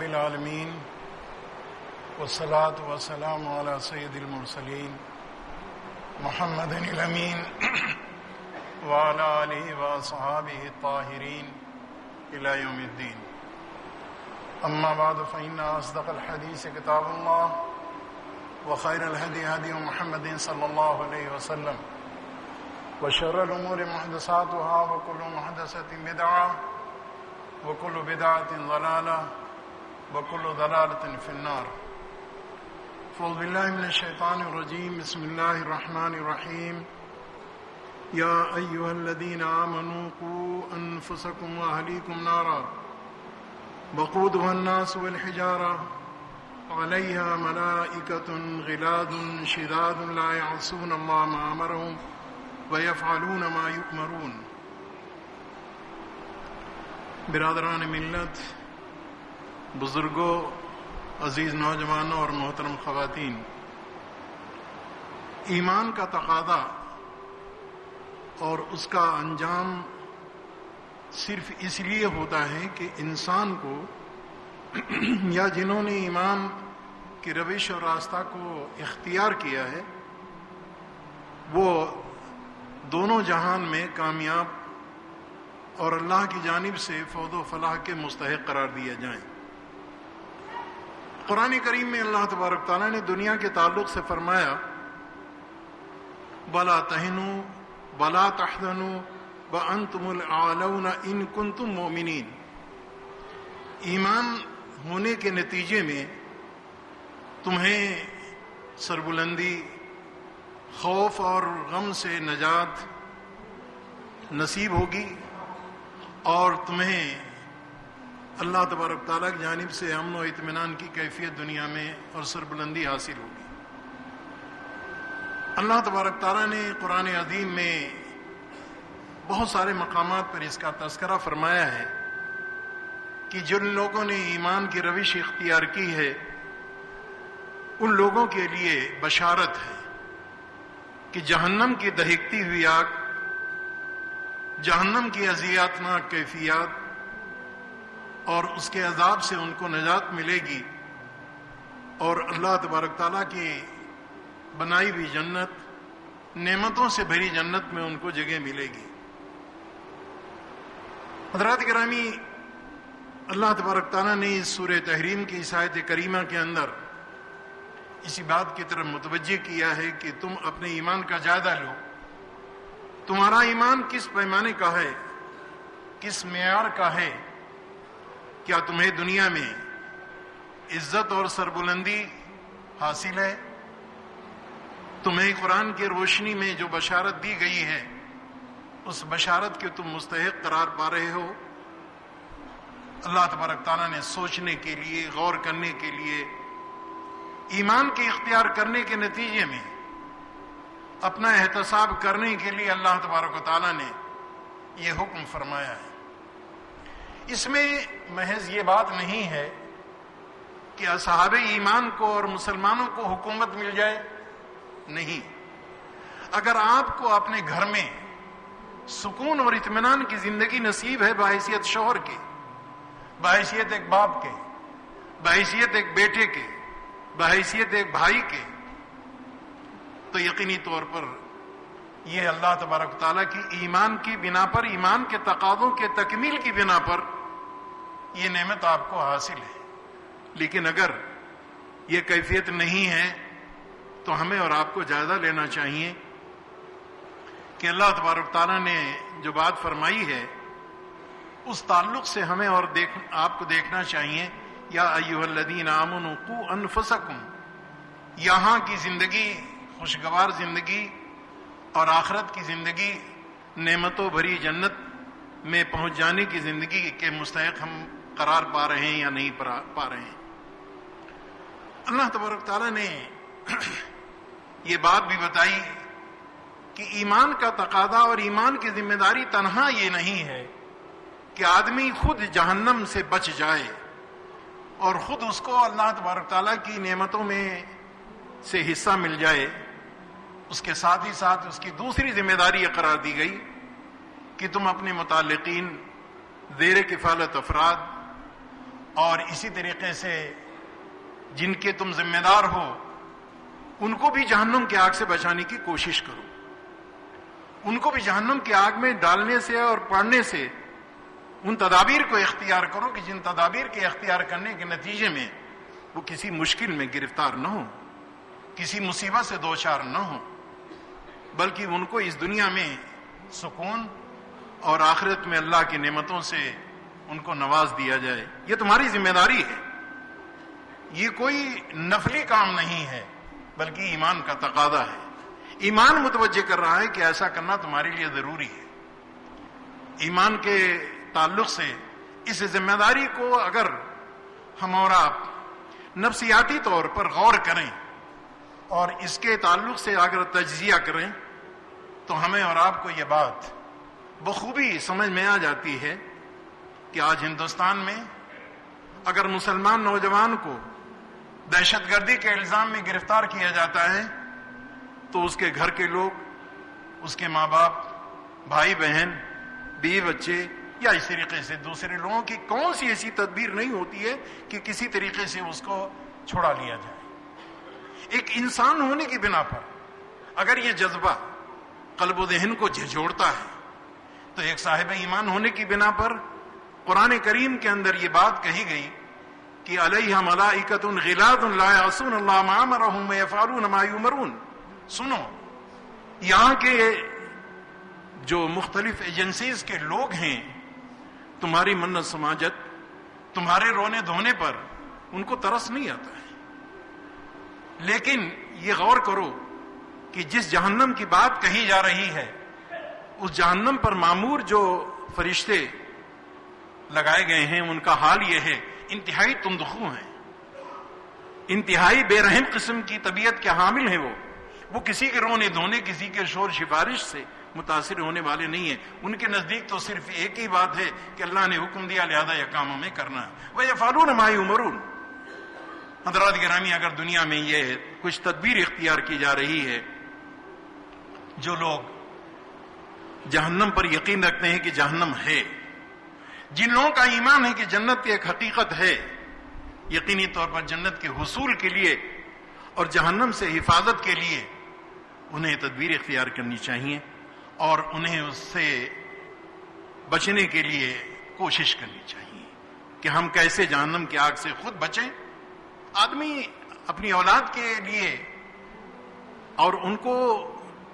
رب العالمین والصلاة والسلام علی سید المرسلین محمد الامین وعلی آلہ واصحابہ الطاہرین الی یوم الدین. اما بعد فإن اصدق الحدیث کتاب اللہ وخیر الہدی ہدی محمد صلی اللہ علیہ وسلم وشر الامور محدثاتها وكل محدثۃ بدعۃ وكل بدعۃ ضلالہ وكل ضلالۃ فی النار. اعوذ باللہ من الشیطان الرجیم. بسم اللہ الرحمن الرحیم. یا ایھا الذین آمنوا قوا انفسکم واہلیکم نارا وقودها الناس والحجارہ علیہا ملائکۃ غلاظ شداد لا یعصون اللہ ما امرہم ویفعلون ما یؤمرون. برادران ملت، بزرگوں، عزیز نوجوانوں اور محترم خواتین، ایمان کا تقاضا اور اس کا انجام صرف اس لیے ہوتا ہے کہ انسان کو یا جنہوں نے ایمان کی روش اور راستہ کو اختیار کیا ہے وہ دونوں جہان میں کامیاب اور اللہ کی جانب سے فوز و فلاح کے مستحق قرار دیا جائیں. قرآن کریم میں اللہ تبارک تعالیٰ نے دنیا کے تعلق سے فرمایا وَلَا تَهِنُوا وَلَا تَحْزَنُوا وَأَنْتُمُ الْأَعْلَوْنَ إِن كُنتُم مُؤْمِنِينَ. ایمان ہونے کے نتیجے میں تمہیں سربلندی، خوف اور غم سے نجات نصیب ہوگی اور تمہیں اللہ تبارک تعالیٰ کی جانب سے امن و اطمینان کی کیفیت دنیا میں اور سربلندی حاصل ہوگی. اللہ تبارک تعالیٰ نے قرآن عظیم میں بہت سارے مقامات پر اس کا تذکرہ فرمایا ہے کہ جن لوگوں نے ایمان کی روش اختیار کی ہے ان لوگوں کے لیے بشارت ہے کہ جہنم کی دہکتی ہوئی آگ، جہنم کی اذیتناک کیفیات اور اس کے عذاب سے ان کو نجات ملے گی اور اللہ تبارک تعالیٰ کی بنائی ہوئی جنت، نعمتوں سے بھری جنت میں ان کو جگہ ملے گی. حضرات گرامی، اللہ تبارک تعالیٰ نے اس سورہ تحریم کی اس آیت کریمہ کے اندر اسی بات کی طرف متوجہ کیا ہے کہ تم اپنے ایمان کا جائزہ لو. تمہارا ایمان کس پیمانے کا ہے، کس معیار کا ہے؟ کیا تمہیں دنیا میں عزت اور سربلندی حاصل ہے؟ تمہیں قرآن کی روشنی میں جو بشارت دی گئی ہے اس بشارت کے تم مستحق قرار پا رہے ہو؟ اللہ تبارک تعالیٰ نے سوچنے کے لیے، غور کرنے کے لیے، ایمان کے اختیار کرنے کے نتیجے میں اپنا احتساب کرنے کے لیے اللہ تبارک و تعالیٰ نے یہ حکم فرمایا ہے. اس میں محض یہ بات نہیں ہے کہ اصحاب ایمان کو اور مسلمانوں کو حکومت مل جائے، نہیں. اگر آپ کو اپنے گھر میں سکون اور اطمینان کی زندگی نصیب ہے بحیثیت شوہر کے، بحیثیت ایک باپ کے، بحیثیت ایک بیٹے کے، بحیثیت ایک بھائی کے، تو یقینی طور پر یہ اللہ تبارک تعالیٰ کی ایمان کی بنا پر، ایمان کے تقاضوں کے تکمیل کی بنا پر یہ نعمت آپ کو حاصل ہے. لیکن اگر یہ کیفیت نہیں ہے تو ہمیں اور آپ کو جائزہ لینا چاہیے کہ اللہ تبارک تعالیٰ نے جو بات فرمائی ہے اس تعلق سے ہمیں اور آپ کو دیکھنا چاہیے. یا ایھا الذین آمنوا قوا انفسکم، یہاں کی زندگی، خوشگوار زندگی اور آخرت کی زندگی، نعمتوں بھری جنت میں پہنچ جانے کی زندگی کے مستحق ہم قرار پا رہے ہیں یا نہیں پا رہے ہیں. اللہ تبارک تعالیٰ نے یہ بات بھی بتائی کہ ایمان کا تقاضا اور ایمان کی ذمہ داری تنہا یہ نہیں ہے کہ آدمی خود جہنم سے بچ جائے اور خود اس کو اللہ تبارک تعالیٰ کی نعمتوں میں سے حصہ مل جائے. اس کے ساتھ ہی ساتھ اس کی دوسری ذمہ داری یہ قرار دی گئی کہ تم اپنے متعلقین، زیر کفالت افراد اور اسی طریقے سے جن کے تم ذمہ دار ہو ان کو بھی جہنم کی آگ سے بچانے کی کوشش کرو، ان کو بھی جہنم کی آگ میں ڈالنے سے اور پاڑنے سے ان تدابیر کو اختیار کرو کہ جن تدابیر کے اختیار کرنے کے نتیجے میں وہ کسی مشکل میں گرفتار نہ ہو، کسی مصیبت سے دوچار نہ ہو، بلکہ ان کو اس دنیا میں سکون اور آخرت میں اللہ کی نعمتوں سے ان کو نواز دیا جائے۔ یہ تمہاری ذمہ داری ہے، یہ کوئی نفلی کام نہیں ہے بلکہ ایمان کا تقاضا ہے۔ ایمان متوجہ کر رہا ہے کہ ایسا کرنا تمہارے لیے ضروری ہے۔ ایمان کے تعلق سے اس ذمہ داری کو اگر ہم اور آپ نفسیاتی طور پر غور کریں اور اس کے تعلق سے اگر تجزیہ کریں تو ہمیں اور آپ کو یہ بات بخوبی سمجھ میں آ جاتی ہے کہ آج ہندوستان میں اگر مسلمان نوجوان کو دہشت گردی کے الزام میں گرفتار کیا جاتا ہے تو اس کے گھر کے لوگ، اس کے ماں باپ، بھائی بہن، بیوی بچے یا اس طریقے سے دوسرے لوگوں کی کون سی ایسی تدبیر نہیں ہوتی ہے کہ کسی طریقے سے اس کو چھڑا لیا جائے۔ ایک انسان ہونے کی بنا پر اگر یہ جذبہ قلب و ذہن کو جھنجھوڑتا ہے تو ایک صاحب ایمان ہونے کی بنا پر قرآن کریم کے اندر یہ بات کہی گئی کہ علیہ ملائکۃ غلاظ لا یعصون اللہ ما امرهم ویفعلون ما یؤمرون۔ سنو، یہاں کے جو مختلف ایجنسیز کے لوگ ہیں تمہاری منت سماجت، تمہارے رونے دھونے پر ان کو ترس نہیں آتا ہے، لیکن یہ غور کرو کہ جس جہنم کی بات کہی جا رہی ہے اس جہنم پر معمور جو فرشتے لگائے گئے ہیں ان کا حال یہ ہے، انتہائی تندخو ہیں، انتہائی بے رحم قسم کی طبیعت کے حامل ہیں۔ وہ کسی کے رونے دھونے، کسی کے شور سفارش سے متاثر ہونے والے نہیں ہیں۔ ان کے نزدیک تو صرف ایک ہی بات ہے کہ اللہ نے حکم دیا لہذا یہ کام ہمیں کرنا ہے۔ وَيَفْعَلُونَ مَا يُؤْمَرُونَ۔ حضرات گرامی، اگر دنیا میں یہ کچھ تدبیر اختیار کی جا رہی ہے، جو لوگ جہنم پر یقین رکھتے ہیں کہ جہنم ہے، جن لوگوں کا ایمان ہے کہ جنت ایک حقیقت ہے، یقینی طور پر جنت کے حصول کے لیے اور جہنم سے حفاظت کے لیے انہیں تدبیر اختیار کرنی چاہیے اور انہیں اس سے بچنے کے لیے کوشش کرنی چاہیے کہ ہم کیسے جہنم کی آگ سے خود بچیں۔ آدمی اپنی اولاد کے لیے اور ان کو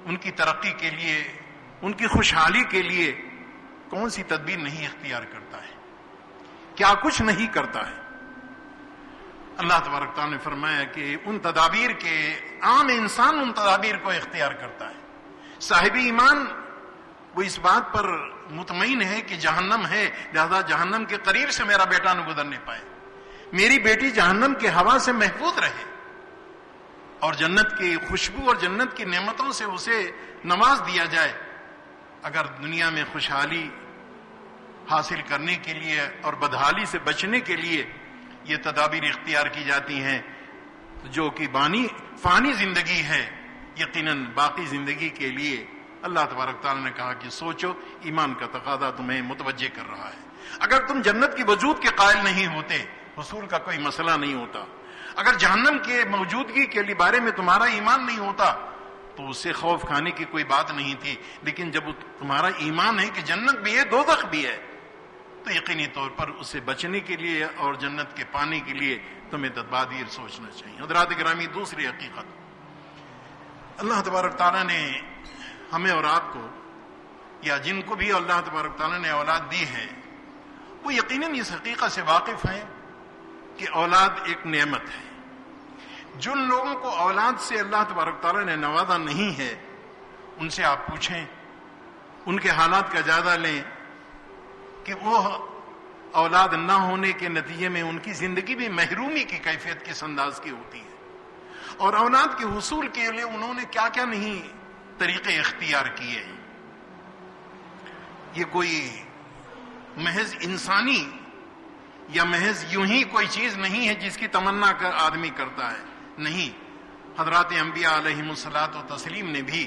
ان کی ترقی کے لیے، ان کی خوشحالی کے لیے کون سی تدبیر نہیں اختیار کرتا ہے، کیا کچھ نہیں کرتا ہے۔ اللہ تبارک تعالیٰ نے فرمایا کہ ان تدابیر کے عام انسان ان تدابیر کو اختیار کرتا ہے۔ صاحب ایمان وہ اس بات پر مطمئن ہے کہ جہنم ہے، لہذا جہنم کے قریب سے میرا بیٹا نہ گزرنے پائے، میری بیٹی جہنم کے ہوا سے محفوظ رہے اور جنت کی خوشبو اور جنت کی نعمتوں سے اسے نواز دیا جائے۔ اگر دنیا میں خوشحالی حاصل کرنے کے لیے اور بدحالی سے بچنے کے لیے یہ تدابیر اختیار کی جاتی ہیں جو کہ فانی زندگی ہے، یقیناً باقی زندگی کے لیے اللہ تبارک تعالیٰ نے کہا کہ سوچو، ایمان کا تقاضا تمہیں متوجہ کر رہا ہے۔ اگر تم جنت کی وجود کے قائل نہیں ہوتے، حصول کا کوئی مسئلہ نہیں ہوتا، اگر جہنم کے موجودگی کے بارے میں تمہارا ایمان نہیں ہوتا تو اس سے خوف کھانے کی کوئی بات نہیں تھی، لیکن جب تمہارا ایمان ہے کہ جنت بھی ہے دوزخ بھی ہے تو یقینی طور پر اس سے بچنے کے لیے اور جنت کے پانے کے لیے تمہیں تدابیر سوچنا چاہیے۔ حضرات گرامی، دوسری حقیقت، اللہ تبارک تعالیٰ نے ہمیں اور آپ کو یا جن کو بھی اللہ تبارک تعالیٰ نے اولاد دی ہے وہ یقیناً اس حقیقت سے واقف ہیں کہ اولاد ایک نعمت ہے۔ جن لوگوں کو اولاد سے اللہ تبارک تعالیٰ نے نوازا نہیں ہے ان سے آپ پوچھیں، ان کے حالات کا جائزہ لیں کہ وہ اولاد نہ ہونے کے نتیجے میں ان کی زندگی بھی محرومی کی کیفیت کس انداز کی ہوتی ہے، اور اولاد کے حصول کے لیے انہوں نے کیا کیا نہیں طریقے اختیار کیے ہیں۔ یہ کوئی محض انسانی یا محض یوں ہی کوئی چیز نہیں ہے جس کی تمنا کر آدمی کرتا ہے، نہیں۔ حضرات انبیاء علیہم الصلاۃ والتسلیم نے بھی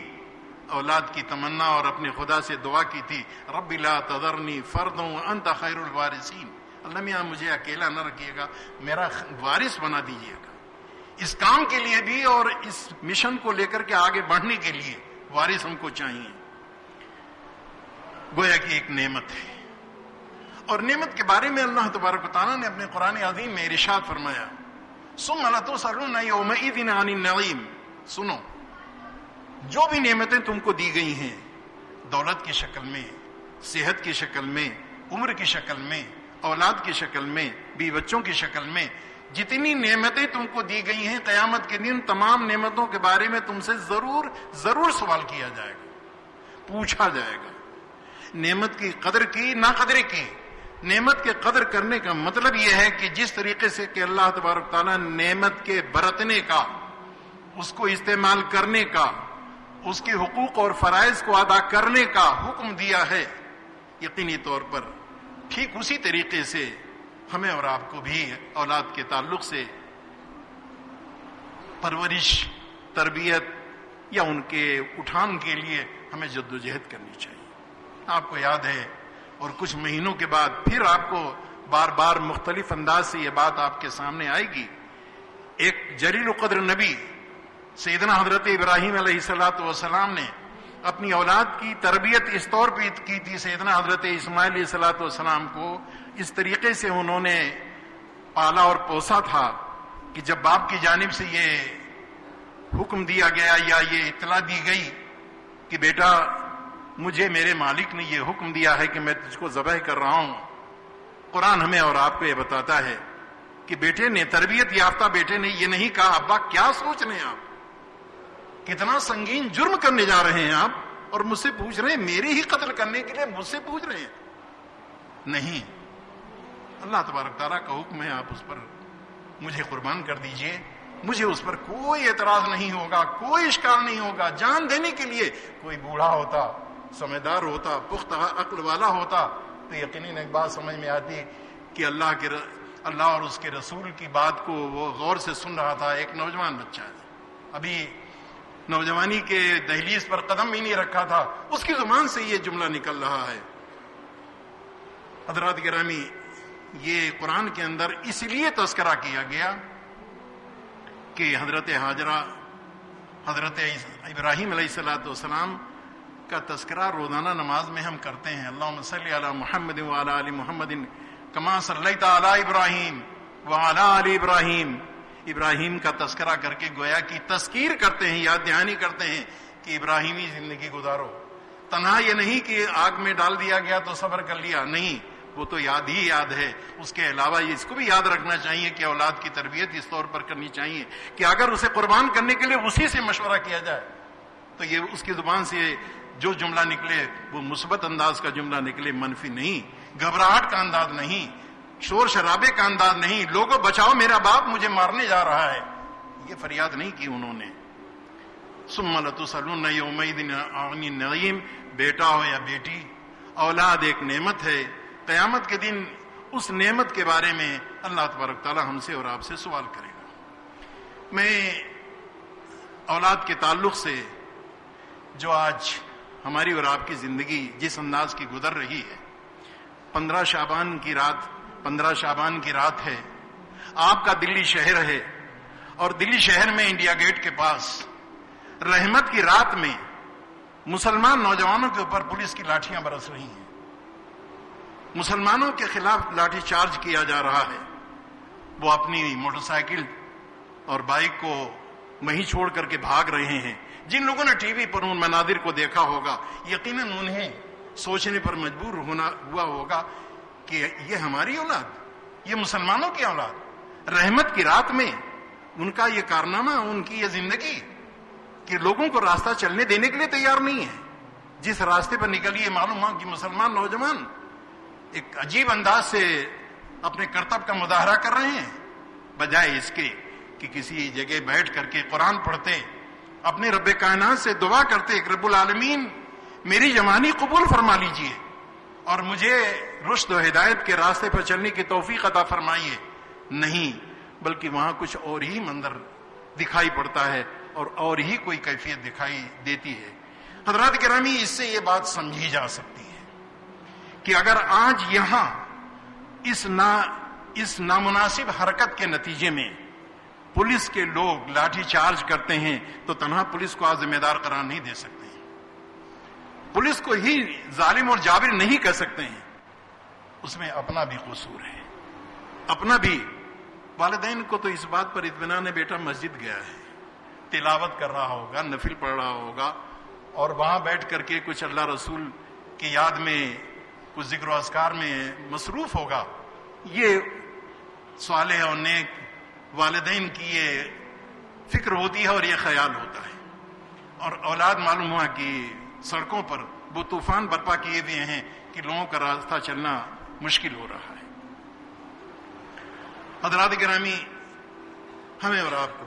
اولاد کی تمنا اور اپنے خدا سے دعا کی تھی، رب لا تذرنی فردا وانت خیر الوارثین، اللہ میاں مجھے اکیلا نہ رکھیے گا، میرا وارث بنا دیجیے گا، اس کام کے لیے بھی اور اس مشن کو لے کر کے آگے بڑھنے کے لیے وارث ہم کو چاہیے۔ گویا کہ ایک نعمت ہے، اور نعمت کے بارے میں اللہ تبارک و تعالیٰ نے اپنے قرآن عظیم میں ارشاد فرمایا، ثم لتسألن یومئذ عن النعیم۔ سنو، جو بھی نعمتیں تم کو دی گئی ہیں، دولت کی شکل میں، صحت کی شکل میں، عمر کی شکل میں، اولاد کی شکل میں، بیوی بچوں کی شکل میں، جتنی نعمتیں تم کو دی گئی ہیں، قیامت کے دن تمام نعمتوں کے بارے میں تم سے ضرور سوال کیا جائے گا، پوچھا جائے گا۔ نعمت کی قدر کی، نہ قدر کی۔ نعمت کے قدر کرنے کا مطلب یہ ہے کہ جس طریقے سے کہ اللہ تبارک تعالیٰ نعمت کے برتنے کا، اس کو استعمال کرنے کا، اس کے حقوق اور فرائض کو ادا کرنے کا حکم دیا ہے، یقینی طور پر ٹھیک اسی طریقے سے ہمیں اور آپ کو بھی اولاد کے تعلق سے پرورش، تربیت یا ان کے اٹھان کے لیے ہمیں جدوجہد کرنی چاہیے۔ آپ کو یاد ہے، اور کچھ مہینوں کے بعد پھر آپ کو بار بار مختلف انداز سے یہ بات آپ کے سامنے آئے گی، ایک جلیل القدر نبی سیدنا حضرت ابراہیم علیہ السلام نے اپنی اولاد کی تربیت اس طور پہ کی تھی۔ سیدنا حضرت اسماعیل علیہ السلام کو اس طریقے سے انہوں نے پالا اور پوسا تھا کہ جب باپ کی جانب سے یہ حکم دیا گیا یا یہ اطلاع دی گئی کہ بیٹا مجھے میرے مالک نے یہ حکم دیا ہے کہ میں تجھ کو ذبح کر رہا ہوں، قرآن ہمیں اور آپ کو یہ بتاتا ہے کہ بیٹے نے، تربیت یافتہ بیٹے نے یہ نہیں کہا ابا کیا سوچ رہے ہیں آپ، کتنا سنگین جرم کرنے جا رہے ہیں آپ، اور مجھ سے پوچھ رہے ہیں، میرے ہی قتل کرنے کے لیے مجھ سے پوچھ رہے ہیں۔ نہیں، اللہ تبارک تعالیٰ کا حکم ہے، آپ اس پر مجھے قربان کر دیجئے، مجھے اس پر کوئی اعتراض نہیں ہوگا، کوئی اشکال نہیں ہوگا۔ جان دینے کے لیے کوئی بوڑھا ہوتا، سمجھدار ہوتا، پختہ عقل والا ہوتا تو یقیناً ایک بات سمجھ میں آتی کہ اللہ اور اس کے رسول کی بات کو وہ غور سے سن رہا تھا۔ ایک نوجوان بچہ ہے، ابھی نوجوانی کے دہلیز پر قدم بھی نہیں رکھا تھا، اس کی زبان سے یہ جملہ نکل رہا ہے۔ حضرات گرامی، یہ قرآن کے اندر اس لیے تذکرہ کیا گیا کہ حضرت ہاجرہ، حضرت ابراہیم علیہ السلام کا تذکرہ روزانہ نماز میں ہم کرتے ہیں۔ اللہم صلی علی محمد وعلی آل محمد کما صلیت علی ابراہیم وعلی آل ابراہیم۔ ابراہیم کا تذکرہ کر کے گویا کی تذکیر کرتے ہیں، یاد دہانی کرتے ہیں کہ ابراہیمی زندگی گزارو۔ تنہا یہ نہیں کہ آگ میں ڈال دیا گیا تو صبر کر لیا، نہیں، وہ تو یاد ہی یاد ہے۔ اس کے علاوہ اس کو بھی یاد رکھنا چاہیے کہ اولاد کی تربیت اس طور پر کرنی چاہیے کہ اگر اسے قربان کرنے کے لیے اسی سے مشورہ کیا جائے تو یہ اس کی زبان سے جو جملہ نکلے وہ مثبت انداز کا جملہ نکلے، منفی نہیں، گھبراہٹ کا انداز نہیں، شور شرابے کا انداز نہیں، لوگوں بچاؤ میرا باپ مجھے مارنے جا رہا ہے، یہ فریاد نہیں کی انہوں نے۔ ثم لتسألن یومئذ عن النعیم، بیٹا ہو یا بیٹی، اولاد ایک نعمت ہے، قیامت کے دن اس نعمت کے بارے میں اللہ تبارک تعالی ہم سے اور آپ سے سوال کرے گا۔ میں اولاد کے تعلق سے جو آج ہماری اور آپ کی زندگی جس انداز کی گزر رہی ہے، 15 شعبان کی رات ہے، آپ کا دلی شہر ہے، اور دلی شہر میں انڈیا گیٹ کے پاس رحمت کی رات میں مسلمان نوجوانوں کے اوپر پولیس کی لاٹھیاں برس رہی ہیں، مسلمانوں کے خلاف لاٹھی چارج کیا جا رہا ہے۔ وہ اپنی موٹر سائیکل اور بائک کو وہیں چھوڑ کر کے بھاگ رہے ہیں۔ جن لوگوں نے ٹی وی پر ان مناظر کو دیکھا ہوگا یقیناً انہیں سوچنے پر مجبور ہوا ہوگا کہ یہ ہماری اولاد، یہ مسلمانوں کی اولاد، رحمت کی رات میں ان کا یہ کارنامہ، ان کی یہ زندگی کہ لوگوں کو راستہ چلنے دینے کے لیے تیار نہیں ہے۔ جس راستے پر نکلیے معلوم ہوا کہ مسلمان نوجوان ایک عجیب انداز سے اپنے کرتب کا مظاہرہ کر رہے ہیں، بجائے اس کے کہ کسی جگہ بیٹھ کر کے قرآن پڑھتے، اپنے رب کائنات سے دعا کرتے کہ رب العالمین میری جوانی قبول فرما لیجئے اور مجھے رشد و ہدایت کے راستے پر چلنے کی توفیق عطا فرمائیے۔ نہیں، بلکہ وہاں کچھ اور ہی منظر دکھائی پڑتا ہے اور ہی کوئی کیفیت دکھائی دیتی ہے۔ حضرات گرامی، اس سے یہ بات سمجھی جا سکتی ہے کہ اگر آج یہاں اس نامناسب حرکت کے نتیجے میں پولیس کے لوگ لاٹھی چارج کرتے ہیں تو تنہا پولیس کو آپ ذمہ دار قرار نہیں دے سکتے ہیں، پولیس کو ہی ظالم اور جابر نہیں کہہ سکتے ہیں، اس میں اپنا بھی قصور ہے، اپنا بھی۔ والدین کو تو اس بات پر اطمینان ہے، بیٹا مسجد گیا ہے، تلاوت کر رہا ہوگا، نفل پڑھ رہا ہوگا، اور وہاں بیٹھ کر کے کچھ اللہ رسول کی یاد میں کچھ ذکر و اذکار میں مصروف ہوگا۔ یہ صالح اور نیک والدین کی یہ فکر ہوتی ہے اور یہ خیال ہوتا ہے، اور اولاد معلوم ہوا کہ سڑکوں پر وہ طوفان برپا کیے ہوئے ہیں کہ لوگوں کا راستہ چلنا مشکل ہو رہا ہے۔ حضرات گرامی، ہمیں اور آپ کو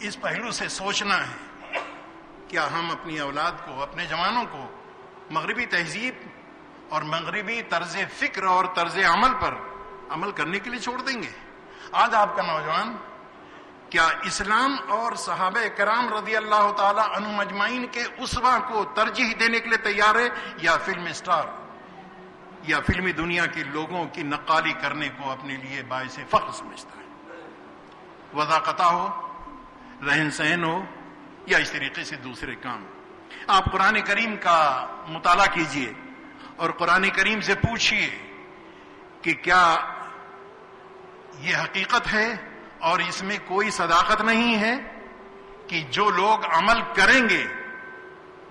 اس پہلو سے سوچنا ہے، کیا ہم اپنی اولاد کو، اپنے جوانوں کو مغربی تہذیب اور مغربی طرز فکر اور طرز عمل پر عمل کرنے کے لیے چھوڑ دیں گے؟ آج آپ کا نوجوان کیا اسلام اور صحابہ کرام رضی اللہ تعالی عنہم اجمعین کے اسوہ کو ترجیح دینے کے لیے تیار ہے، یا فلم اسٹار یا فلمی دنیا کے لوگوں کی نقالی کرنے کو اپنے لیے باعث فخر سمجھتا ہے؟ وضاقتہ ہو، رہن سہن ہو، یا اس طریقے سے دوسرے کام۔ آپ قرآن کریم کا مطالعہ کیجئے اور قرآن کریم سے پوچھئے کہ کیا یہ حقیقت ہے اور اس میں کوئی صداقت نہیں ہے کہ جو لوگ عمل کریں گے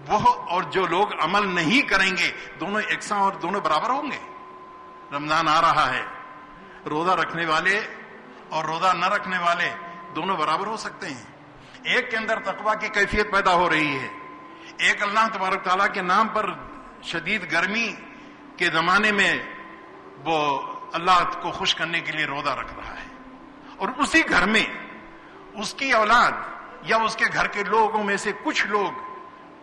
وہ اور جو لوگ عمل نہیں کریں گے دونوں یکساں اور دونوں برابر ہوں گے؟ رمضان آ رہا ہے، روزہ رکھنے والے اور روزہ نہ رکھنے والے دونوں برابر ہو سکتے ہیں؟ ایک کے اندر تقویٰ کی کیفیت پیدا ہو رہی ہے، ایک اللہ تبارک تعالیٰ کے نام پر شدید گرمی کے زمانے میں وہ اللہ کو خوش کرنے کے لیے روزہ رکھ رہا ہے، اور اسی گھر میں اس کی اولاد یا اس کے گھر کے لوگوں میں سے کچھ لوگ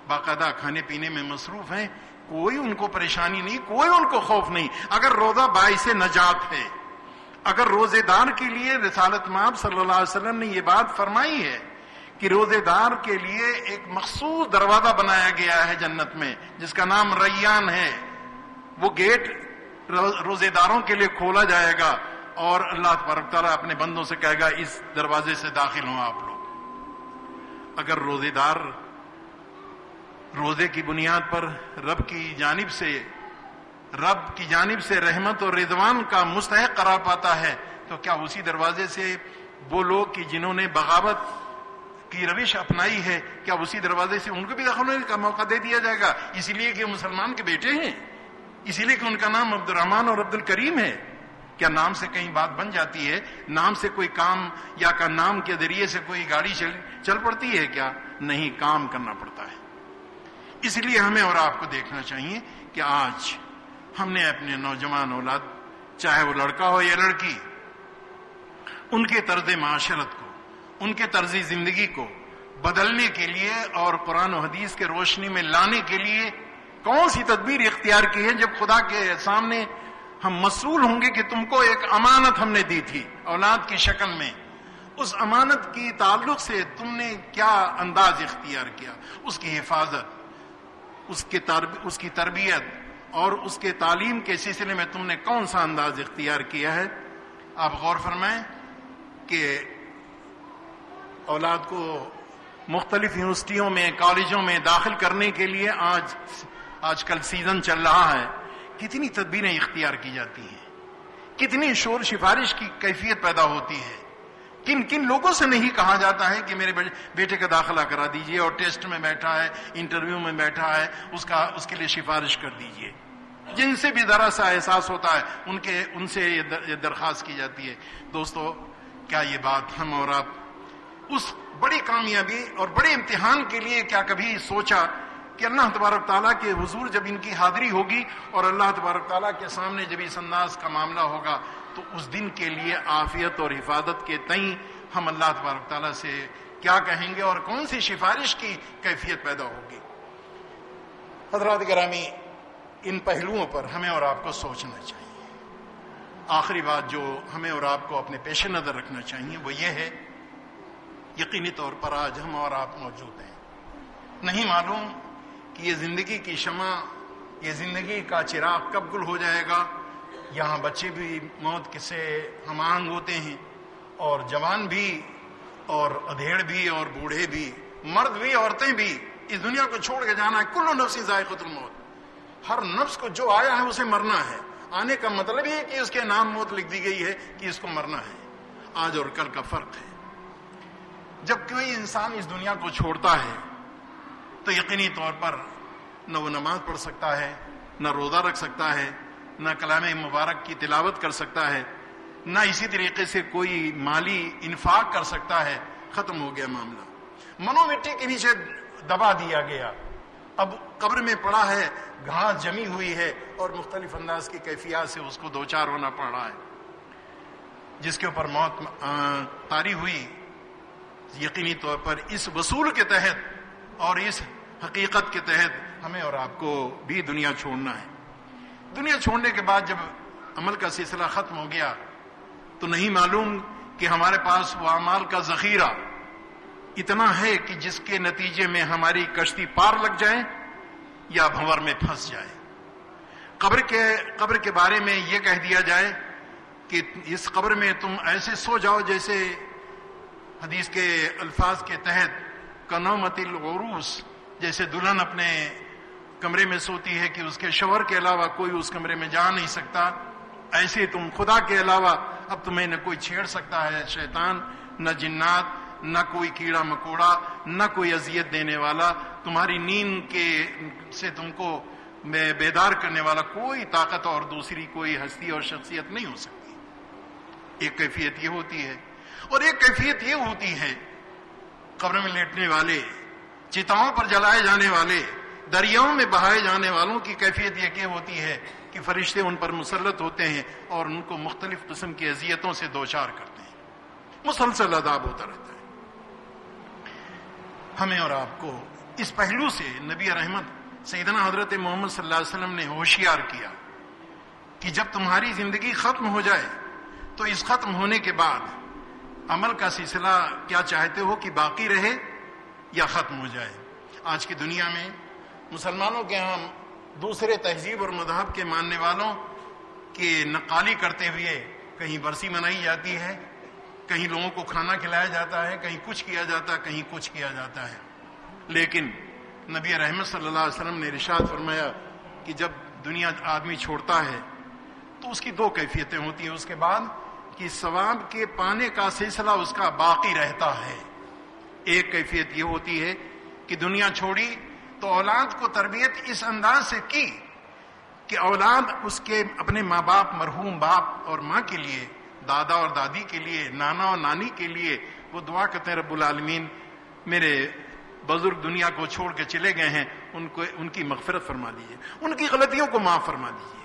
باقاعدہ کھانے پینے میں مصروف ہیں، کوئی ان کو پریشانی نہیں، کوئی ان کو خوف نہیں۔ اگر روزہ باعث نجات ہے، اگر روزے دار کے لیے رسالت مآب صلی اللہ علیہ وسلم نے یہ بات فرمائی ہے کہ روزے دار کے لیے ایک مخصوص دروازہ بنایا گیا ہے جنت میں جس کا نام ریان ہے، وہ گیٹ روزے داروں کے لیے کھولا جائے گا اور اللہ تبارک تعالیٰ اپنے بندوں سے کہے گا اس دروازے سے داخل ہوں آپ لوگ۔ اگر روزے دار روزے کی بنیاد پر رب کی جانب سے رحمت اور رضوان کا مستحق قرار پاتا ہے، تو کیا اسی دروازے سے وہ لوگ کہ جنہوں نے بغاوت کی روش اپنائی ہے، کیا اسی دروازے سے ان کو بھی داخل ہونے کا موقع دے دیا جائے گا، اسی لیے کہ مسلمان کے بیٹے ہیں، اسی لیے کہ ان کا نام عبد الرحمن اور عبد الکریم ہے؟ کیا نام سے کہیں بات بن جاتی ہے؟ نام سے کوئی کام یا کا نام کے ذریعے سے کوئی گاڑی چل پڑتی ہے؟ کیا نہیں، کام کرنا پڑتا ہے۔ اس لیے ہمیں اور آپ کو دیکھنا چاہیے کہ آج ہم نے اپنے نوجوان اولاد، چاہے وہ لڑکا ہو یا لڑکی، ان کے طرز معاشرت کو، ان کے طرز زندگی کو بدلنے کے لیے اور قرآن و حدیث کے روشنی میں لانے کے لیے کون سی تدبیر اختیار کی ہے؟ جب خدا کے سامنے ہم مسئول ہوں گے کہ تم کو ایک امانت ہم نے دی تھی اولاد کی شکل میں، اس امانت کی تعلق سے تم نے کیا انداز اختیار کیا، اس کی حفاظت، اس کی تربیت اور اس کے تعلیم کے سلسلے میں تم نے کون سا انداز اختیار کیا ہے؟ آپ غور فرمائیں کہ اولاد کو مختلف یونیورسٹیوں میں، کالجوں میں داخل کرنے کے لیے آج کل سیزن چل رہا ہے، کتنی تدبیریں اختیار کی جاتی ہیں، کتنی شور سفارش کی کیفیت پیدا ہوتی ہے، کن کن لوگوں سے نہیں کہا جاتا ہے کہ میرے بیٹے کا داخلہ کرا دیجئے، اور ٹیسٹ میں بیٹھا ہے، انٹرویو میں بیٹھا ہے، اس کے لیے سفارش کر دیجئے۔ جن سے بھی ذرا سا احساس ہوتا ہے ان سے یہ درخواست کی جاتی ہے۔ دوستو، کیا یہ بات ہم اور آپ اس بڑی کامیابی اور بڑے امتحان کے لیے کیا کبھی سوچا کہ اللہ تبارک تعالیٰ کے حضور جب ان کی حاضری ہوگی اور اللہ تبارک تعالیٰ کے سامنے جب اس انداز کا معاملہ ہوگا تو اس دن کے لیے عافیت اور حفاظت کے تئیں ہم اللہ تبارک تعالیٰ سے کیا کہیں گے اور کون سی سفارش کی کیفیت پیدا ہوگی؟ حضرات گرامی، ان پہلوؤں پر ہمیں اور آپ کو سوچنا چاہیے۔ آخری بات جو ہمیں اور آپ کو اپنے پیش نظر رکھنا چاہیے وہ یہ ہے، یقینی طور پر آج ہم اور آپ موجود ہیں، نہیں معلوم کہ یہ زندگی کی شمع، یہ زندگی کا چراغ کب گل ہو جائے گا یہاں بچے بھی موت سے ہم آہنگ ہوتے ہیں، اور جوان بھی، اور ادھیڑ بھی، اور بوڑھے بھی، مرد بھی، عورتیں بھی۔ اس دنیا کو چھوڑ کے جانا ہے۔ کل نفس ذائقۃ الموت، ہر نفس کو جو آیا ہے اسے مرنا ہے۔ آنے کا مطلب یہ کہ اس کے نام موت لکھ دی گئی ہے کہ اس کو مرنا ہے۔ آج اور کل کا فرق ہے۔ جب کوئی انسان اس دنیا کو چھوڑتا ہے تو یقینی طور پر نہ وہ نماز پڑھ سکتا ہے، نہ روزہ رکھ سکتا ہے، نہ کلام مبارک کی تلاوت کر سکتا ہے، نہ اسی طریقے سے کوئی مالی انفاق کر سکتا ہے۔ ختم ہو گیا معاملہ، منو مٹی کے نیچے دبا دیا گیا۔ اب قبر میں پڑا ہے، گھاس جمی ہوئی ہے، اور مختلف انداز کی کیفیات سے اس کو دوچار ہونا پڑ رہا ہے۔ جس کے اوپر موت طاری ہوئی، یقینی طور پر اس وصول کے تحت اور اس حقیقت کے تحت ہمیں اور آپ کو بھی دنیا چھوڑنا ہے۔ دنیا چھوڑنے کے بعد جب عمل کا سلسلہ ختم ہو گیا تو نہیں معلوم کہ ہمارے پاس وہ اعمال کا ذخیرہ اتنا ہے کہ جس کے نتیجے میں ہماری کشتی پار لگ جائے یا بھنور میں پھنس جائے۔ قبر کے بارے میں یہ کہہ دیا جائے کہ اس قبر میں تم ایسے سو جاؤ جیسے حدیث کے الفاظ کے تحت کنومت العروس، جیسے دلہن اپنے کمرے میں سوتی ہے کہ اس کے شوہر کے علاوہ کوئی اس کمرے میں جا نہیں سکتا، ایسے تم خدا کے علاوہ اب تمہیں نہ کوئی چھیڑ سکتا ہے شیطان، نہ جنات، نہ کوئی کیڑا مکوڑا، نہ کوئی اذیت دینے والا، تمہاری نیند سے تم کو بیدار کرنے والا کوئی طاقت اور دوسری کوئی ہستی اور شخصیت نہیں ہو سکتی۔ ایک کیفیت یہ ہوتی ہے، اور ایک کیفیت یہ ہوتی ہے قبر میں لیٹنے والے، چتاؤں پر جلائے جانے والے، دریاؤں میں بہائے جانے والوں کی کیفیت یہ کہ ہوتی ہے کہ فرشتے ان پر مسلط ہوتے ہیں اور ان کو مختلف قسم کی اذیتوں سے دوچار کرتے ہیں، مسلسل عذاب ہوتا رہتا ہے۔ ہمیں اور آپ کو اس پہلو سے نبی رحمت سیدنا حضرت محمد صلی اللہ علیہ وسلم نے ہوشیار کیا کہ جب تمہاری زندگی ختم ہو جائے تو اس ختم ہونے کے بعد عمل کا سلسلہ کیا چاہتے ہو کہ باقی رہے یا ختم ہو جائے؟ آج کی دنیا میں مسلمانوں کے ہم دوسرے تہذیب اور مذہب کے ماننے والوں کی نقالی کرتے ہوئے کہیں برسی منائی جاتی ہے، کہیں لوگوں کو کھانا کھلایا جاتا ہے، کہیں کچھ کیا جاتا ہے، کہیں کچھ کیا جاتا ہے۔ لیکن نبی رحمت صلی اللہ علیہ وسلم نے ارشاد فرمایا کہ جب دنیا آدمی چھوڑتا ہے تو اس کی دو کیفیتیں ہوتی ہیں اس کے بعد کہ ثواب کے پانے کا سلسلہ اس کا باقی رہتا ہے۔ ایک کیفیت یہ ہوتی ہے کہ دنیا چھوڑی تو اولاد کو تربیت اس انداز سے کی کہ اولاد اس کے اپنے ماں باپ، مرحوم باپ اور ماں کے لیے، دادا اور دادی کے لیے، نانا اور نانی کے لیے وہ دعا کرتے ہیں رب العالمین میرے بزرگ دنیا کو چھوڑ کے چلے گئے ہیں، ان کی مغفرت فرما دیجیے، ان کی غلطیوں کو معاف فرما دیجیے،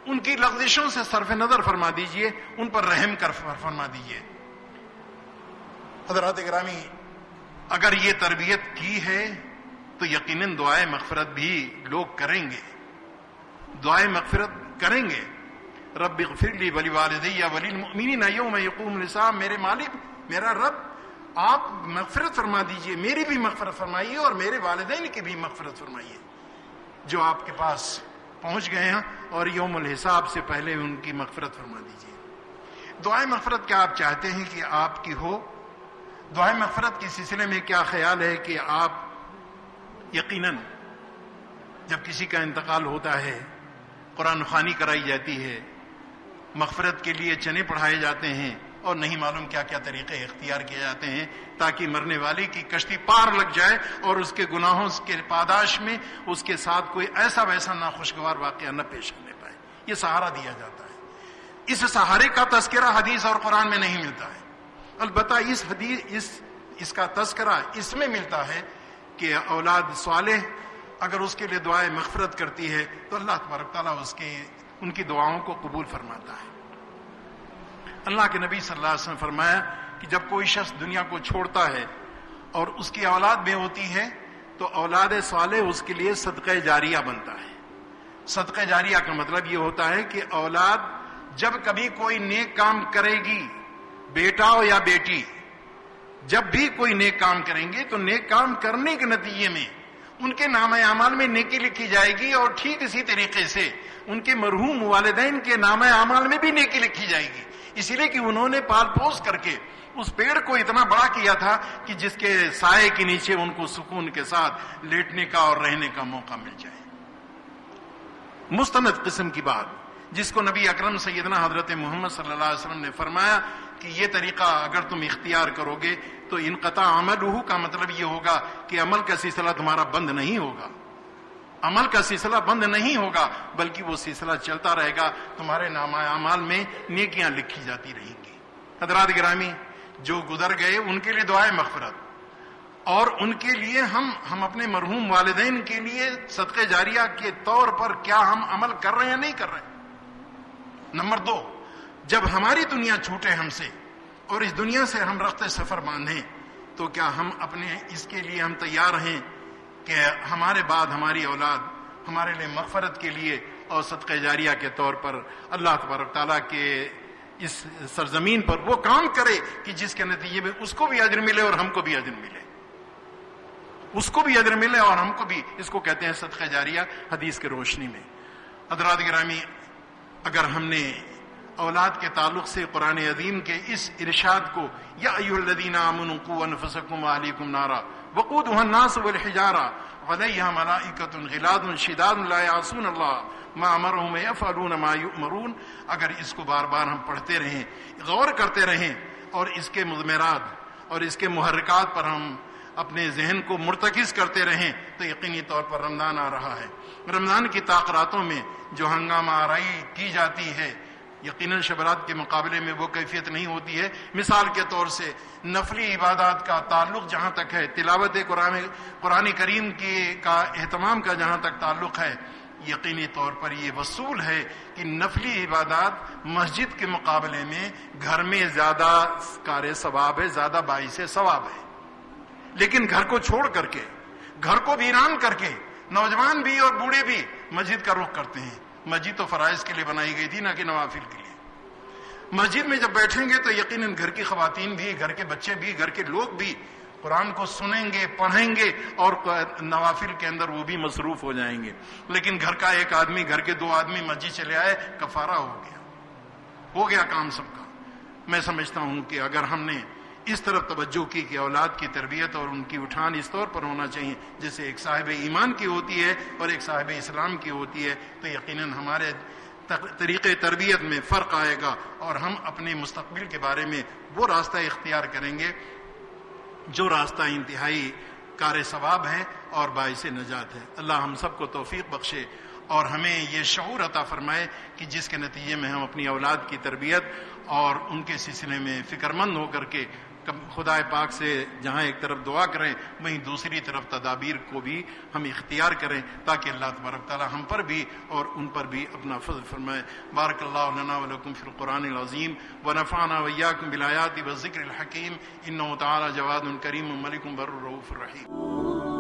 ان کی لغزشوں سے صرف نظر فرما دیجیے، ان پر رحم کر فرما دیجیے۔ حضرات گرامی، اگر یہ تربیت کی ہے تو یقیناً دعائے مغفرت بھی لوگ کریں گے، دعائے مغفرت کریں گے۔ رب اغفر لی ولوالدی وللمؤمنین یوم یقوم الحساب، میرے مالک، میرا رب، آپ مغفرت فرما دیجئے، میری بھی مغفرت فرمائیے اور میرے والدین کی بھی مغفرت فرمائیے جو آپ کے پاس پہنچ گئے ہیں، اور یوم الحساب سے پہلے ان کی مغفرت فرما دیجئے۔ دعائے مغفرت کیا آپ چاہتے ہیں کہ آپ کی ہو؟ دعائے مغفرت کے سلسلے میں کیا خیال ہے کہ آپ یقیناً جب کسی کا انتقال ہوتا ہے قرآن خوانی کرائی جاتی ہے، مغفرت کے لیے چنے پڑھائے جاتے ہیں، اور نہیں معلوم کیا کیا طریقے اختیار کیے جاتے ہیں تاکہ مرنے والے کی کشتی پار لگ جائے اور اس کے گناہوں کے پاداش میں اس کے ساتھ کوئی ایسا ویسا ناخوشگوار واقعہ نہ پیش آنے پائے۔ یہ سہارا دیا جاتا ہے۔ اس سہارے کا تذکرہ حدیث اور قرآن میں نہیں ملتا ہے، البتہ اس کا تذکرہ اس میں ملتا ہے کہ اولاد صالح اگر اس کے لیے دعائے مغفرت کرتی ہے تو اللہ تبارک تعالیٰ ان کی دعاؤں کو قبول فرماتا ہے۔ اللہ کے نبی صلی اللہ علیہ وسلم نے فرمایا کہ جب کوئی شخص دنیا کو چھوڑتا ہے اور اس کی اولاد بے ہوتی ہے تو اولاد صالح اس کے لیے صدقہ جاریہ بنتا ہے۔ صدقہ جاریہ کا مطلب یہ ہوتا ہے کہ اولاد جب کبھی کوئی نیک کام کرے گی، بیٹا ہو یا بیٹی، جب بھی کوئی نیک کام کریں گے تو نیک کام کرنے کے نتیجے میں ان کے نام اعمال میں نیکی لکھی جائے گی، اور ٹھیک اسی طریقے سے ان کے مرحوم والدین کے نام اعمال میں بھی نیکی لکھی جائے گی، اسی لیے کہ انہوں نے پال پوس کر کے اس پیڑ کو اتنا بڑا کیا تھا کہ جس کے سائے کے نیچے ان کو سکون کے ساتھ لیٹنے کا اور رہنے کا موقع مل جائے۔ مستند قسم کی بات جس کو نبی اکرم سیدنا حضرت محمد صلی اللہ علیہ وسلم نے فرمایا کہ یہ طریقہ اگر تم اختیار کرو گے تو انقطاع عملہ کا مطلب یہ ہوگا کہ عمل کا سلسلہ تمہارا بند نہیں ہوگا، عمل کا سلسلہ بند نہیں ہوگا، بلکہ وہ سلسلہ چلتا رہے گا، تمہارے نامہ اعمال میں نیکیاں لکھی جاتی رہیں گی۔ حضرات گرامی، جو گزر گئے ان کے لیے دعائے مغفرت، اور ان کے لیے ہم اپنے مرحوم والدین کے لیے صدقہ جاریہ کے طور پر کیا ہم عمل کر رہے ہیں یا نہیں کر رہے ہیں؟ نمبر 2، جب ہماری دنیا چھوٹے ہم سے اور اس دنیا سے ہم رخت سفر باندھیں تو کیا ہم اپنے اس کے لیے ہم تیار ہیں کہ ہمارے بعد ہماری اولاد ہمارے لیے مغفرت کے لیے اور صدقہ جاریہ کے طور پر اللہ تبارک تعالیٰ کے اس سرزمین پر وہ کام کرے کہ جس کے نتیجے میں اس کو بھی اجر ملے اور ہم کو بھی اجر ملے، اس کو بھی اجر ملے اور ہم کو بھی۔ اس کو کہتے ہیں صدقہ جاریہ حدیث کے روشنی میں۔ حضرات گرامی، اگر ہم نے اولاد کے تعلق سے قرآن عظیم کے اس ارشاد کو یا ایھا الذین آمنوا قوا انفسکم واہلیکم نارا وقودھا الناس والحجارہ علیہا ملائکۃ غلاظ شداد لا یعصون اللہ ما امرهم یفعلون ما یؤمرون، اگر اس کو بار بار ہم پڑھتے رہیں، غور کرتے رہیں اور اس کے مضمرات اور اس کے محرکات پر ہم اپنے ذہن کو مرتکز کرتے رہیں تو یقینی طور پر رمضان آ رہا ہے۔ رمضان کی تاخیراتوں میں جو ہنگامہ آرائی کی جاتی ہے، یقیناً شبرات کے مقابلے میں وہ کیفیت نہیں ہوتی ہے۔ مثال کے طور سے نفلی عبادات کا تعلق جہاں تک ہے، تلاوت قرآن کریم کا اہتمام کا جہاں تک تعلق ہے، یقینی طور پر یہ وصول ہے کہ نفلی عبادات مسجد کے مقابلے میں گھر میں زیادہ کار ثواب ہے، زیادہ باعث ثواب ہے۔ لیکن گھر کو چھوڑ کر کے، گھر کو ویران کر کے نوجوان بھی اور بوڑھے بھی مسجد کا رخ کرتے ہیں۔ مسجد تو فرائض کے لیے بنائی گئی تھی، نہ کہ نوافل کے لیے۔ مسجد میں جب بیٹھیں گے تو یقیناً گھر کی خواتین بھی، گھر کے بچے بھی، گھر کے لوگ بھی قرآن کو سنیں گے، پڑھیں گے اور نوافل کے اندر وہ بھی مصروف ہو جائیں گے۔ لیکن گھر کا ایک آدمی، گھر کے 2 آدمی مسجد چلے آئے، کفارہ ہو گیا کام سب کا۔ میں سمجھتا ہوں کہ اگر ہم نے اس طرف توجہ کی کہ اولاد کی تربیت اور ان کی اٹھان اس طور پر ہونا چاہیے جیسے ایک صاحب ایمان کی ہوتی ہے اور ایک صاحب اسلام کی ہوتی ہے، تو یقیناً ہمارے طریقے تربیت میں فرق آئے گا اور ہم اپنے مستقبل کے بارے میں وہ راستہ اختیار کریں گے جو راستہ انتہائی کار ثواب ہے اور باعث نجات ہے۔ اللہ ہم سب کو توفیق بخشے اور ہمیں یہ شعور عطا فرمائے کہ جس کے نتیجے میں ہم اپنی اولاد کی تربیت اور ان کے سلسلے میں فکر مند ہو کر کے خدا پاک سے جہاں ایک طرف دعا کریں وہیں دوسری طرف تدابیر کو بھی ہم اختیار کریں تاکہ اللہ تبارک تعالی ہم پر بھی اور ان پر بھی اپنا فضل فرمائے۔ بارک اللہ لنا ولکم فی القرآن العظیم ونفعنا وإیاکم بالآیات والذکر الحکیم، انہ تعالی جواد کریم ملک بر رؤوف رحیم۔